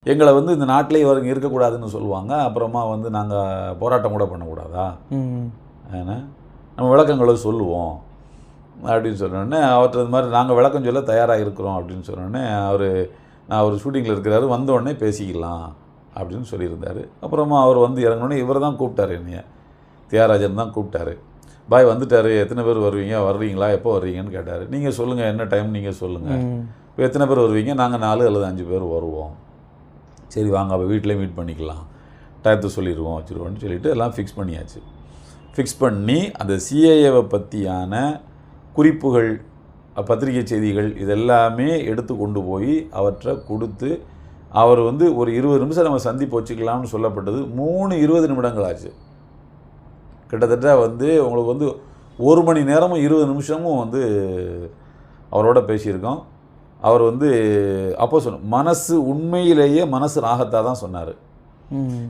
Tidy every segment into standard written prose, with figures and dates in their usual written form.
எங்களை வந்து இந்த நாட்டிலே இவங்க இருக்கக்கூடாதுன்னு சொல்லுவாங்க. அப்புறமா வந்து நாங்கள் போராட்டம் கூட பண்ணக்கூடாதா? ஏன்னா நம்ம விளக்கங்களை சொல்லுவோம் அப்படின்னு சொன்னோடனே அவர்கிட்ட இது மாதிரி நாங்கள் விளக்கம் சொல்ல தயாராக இருக்கிறோம் அப்படின்னு சொன்னோடனே நான் அவர் ஷூட்டிங்கில் இருக்கிறாரு, வந்தோடனே பேசிக்கலாம் அப்படின்னு சொல்லியிருந்தார். அப்புறமா அவர் வந்து இறங்கினோடனே இவர் தான் கூப்பிட்டார், என்னைய தியாகராஜன் தான் கூப்பிட்டாரு. பாய் வந்துட்டார், எத்தனை பேர் வருவீங்க, வர்றீங்களா, எப்போ வர்றீங்கன்னு கேட்டார். நீங்கள் சொல்லுங்கள், என்ன டைம் நீங்கள் சொல்லுங்கள், இப்போ எத்தனை பேர் வருவீங்க, நாங்கள் 4 அல்லது 5 பேர் வருவோம். சரி வாங்க, அப்போ வீட்டிலே மீட் பண்ணிக்கலாம், டயத்தை சொல்லிடுவோம் வச்சுருவோம்னு சொல்லிவிட்டு எல்லாம் ஃபிக்ஸ் பண்ணியாச்சு. ஃபிக்ஸ் பண்ணி அந்த சிஏஏவை பற்றியான குறிப்புகள், பத்திரிகை செய்திகள் இதெல்லாமே எடுத்து கொண்டு போய் அவற்றை கொடுத்து அவர் வந்து ஒரு 20 நிமிஷம் நம்ம சந்திப்பு வச்சுக்கலாம்னு சொல்லப்பட்டது 3:20 நிமிடங்கள் ஆச்சு. கிட்டத்தட்ட வந்து உங்களுக்கு வந்து 1 மணி நேரமும் 20 நிமிஷமும் வந்து அவரோட பேசியிருக்கோம். அவர் வந்து அப்போ மனசு உண்மையிலேயே மனசு ராகத்தாக தான் சொன்னார்.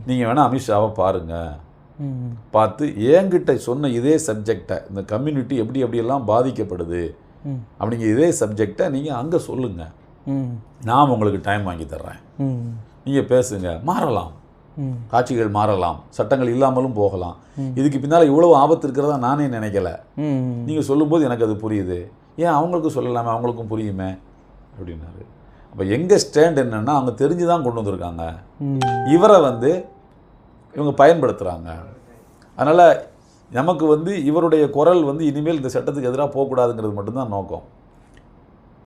நீங்கள் வேணால் அமித்ஷாவை பாருங்கள், பார்த்து என்கிட்ட சொன்ன இதே சப்ஜெக்டை, இந்த கம்யூனிட்டி எப்படி எப்படியெல்லாம் பாதிக்கப்படுது அப்படிங்கிற இதே சப்ஜெக்டை நீங்கள் அங்கே சொல்லுங்கள், நான் உங்களுக்கு டைம் வாங்கி தர்றேன், நீங்கள் பேசுங்க, மாறலாம், காட்சிகள் மாறலாம், சட்டங்கள் இல்லாமலும் போகலாம், இதுக்கு பின்னால் இவ்வளவு ஆபத்து இருக்கிறதா நானே நினைக்கல, நீங்கள் சொல்லும்போது எனக்கு அது புரியுது, ஏன் அவங்களுக்கும் சொல்லலாமே, அவங்களுக்கும் புரியுமே அப்படின்னாரு. அப்போ எங்கள் ஸ்டாண்ட் என்னென்னா அவங்க தெரிஞ்சு தான் கொண்டு வந்திருக்காங்க, இவரை வந்து இவங்க பயன்படுத்துகிறாங்க. அதனால் நமக்கு வந்து இவருடைய குரல் வந்து இனிமேல் இந்த சட்டத்துக்கு எதிராக போகக்கூடாதுங்கிறது மட்டும்தான் நோக்கம்.